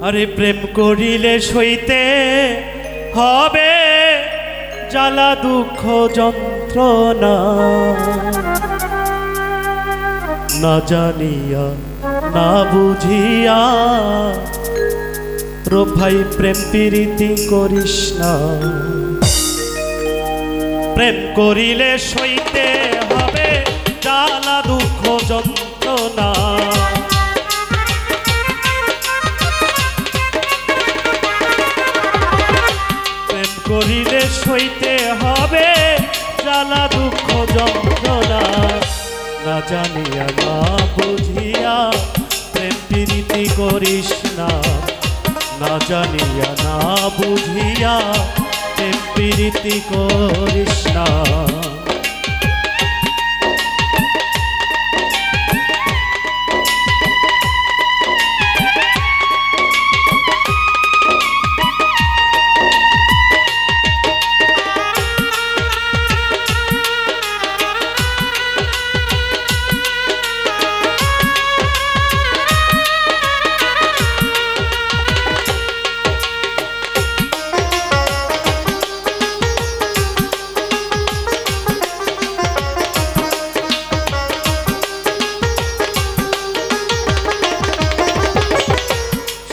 আরে প্রেম করিলে সইতে হবে জ্বালা দুঃখ যন্ত্রণা, না জানিয়া না বুঝিয়া রো ভাই প্রেম প্রীতি করিস না। প্রেম করিলে সইতে হবে জ্বালা দুঃখ যন্ত্রণা, প্রেম করিলে সইতে হবে জ্বালা দুঃখ যন্ত্রণা, না জানিয়া না বুঝিয়া প্রেম প্রীতি করিস না, না জানিয়া না বুঝিয়া প্রেম প্রীতি করিস না।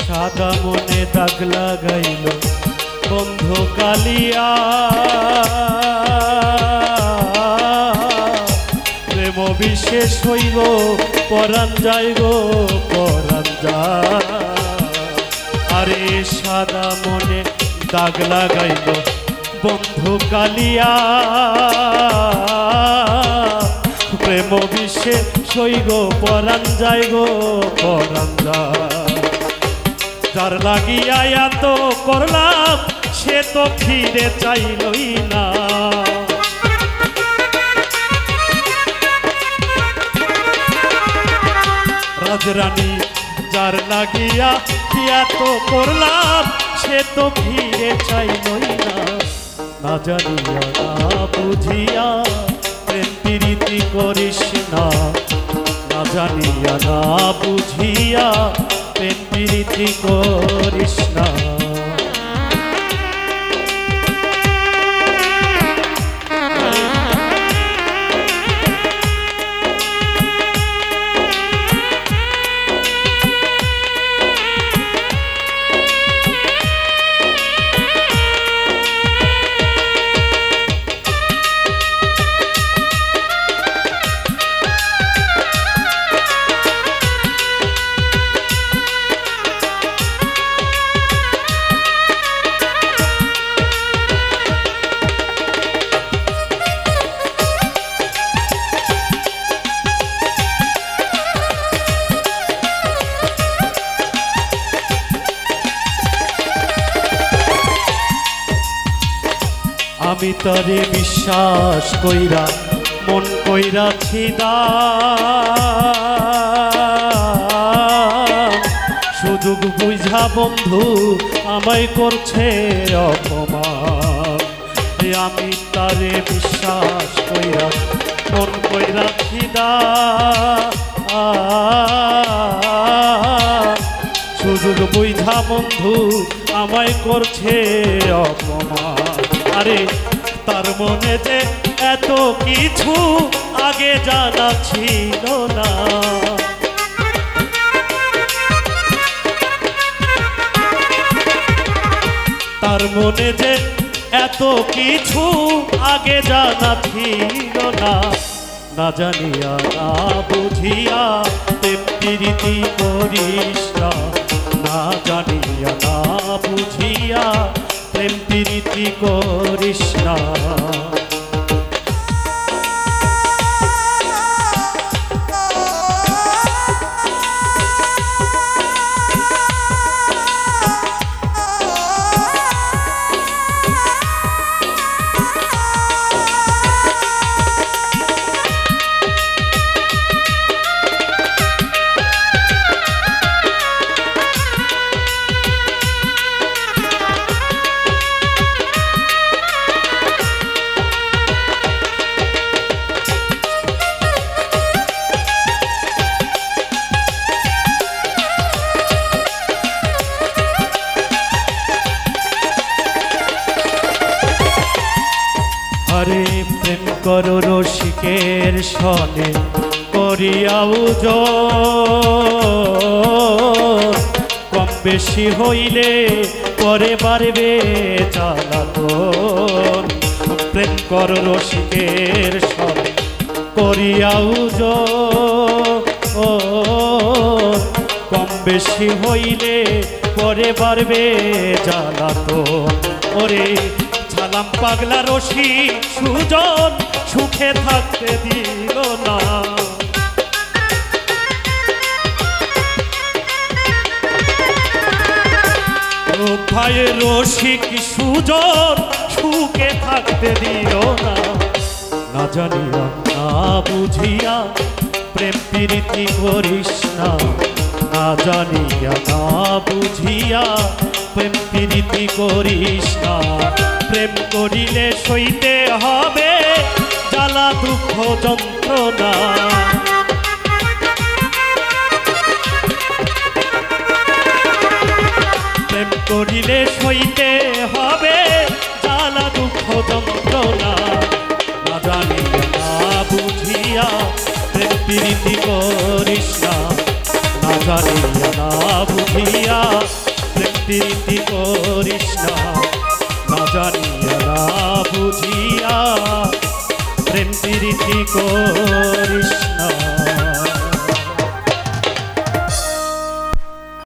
সাদা মনে দাগ লাগাইল বন্ধু কালিয়া, প্রেম বিশেষ হইব পরাণ যায় গো পরাণ যায়। আরে সাদা মনে দাগ লাগাইল বন্ধু কালিয়া, প্রেম বিশেষ হইব পরাণ যায় গো পরাণ যায়। যার লাগিয়া এত করলাম সে তো ফিরে চাইলই না, রাজরানী যার লাগিয়া এত করলাম সে তো ফিরে চাইলই না, না জানিয়া না বুঝিয়া প্রেম প্রীতি করিস না, না জানিয়া না বুঝিয়া প্রেম প্রীতি করিস না। আমি তরে বিশ্বাস কইরা মন কইরাছি দান, সুযোগ বুঝা বন্ধু আমায় করছে অপমান। আমি তারে বিশ্বাস কইরা মন কইরাছি দান, সুযোগ বুঝা বন্ধু আমায় করছে অপমান। আরে তার মনে যে এত কিছু আগে জানা ছিল না, তার মনে যে এত কিছু আগে জানা ছিল না, না জানিয়া না বুঝিয়া প্রেম প্রীতি করিস না, না জানিয়া না বুঝিয়া প্রেম প্রীতি করিস না। আরে প্রেম করো রসিকের সনে করিয়াও কম বেশি হইলে পরে বাড়বে জ্বালাতন। প্রেম করো রসিকের সনে করিয়াও কম বেশি হইলে পরে বাড়বে জ্বালাতন। ওরে ঝালাম পাগলা রশি সুজন সুখে থাকতে দিল না। ও ভাই রসিক সুজন সুখে থাকতে দিল না। না জানিয়া না বুঝিয়া প্রেম প্রীতি করিস না। না জানিয়া না বুঝিয়া প্রেম প্রীতি করিস না। প্রেম করিলে সইতে হবে জ্বালা দুঃখ যন্ত্রণা। প্রেম করিলে সইতে হবে জ্বালা দুঃখ যন্ত্রণা। না জানিয়া না বুঝিয়া প্রেম প্রীতি করিস না। না জানিয়া না বুঝিয়া প্রেম প্রীতি করিস না। না জানিয়া না বুঝিয়া প্রেম প্রীতি করিস।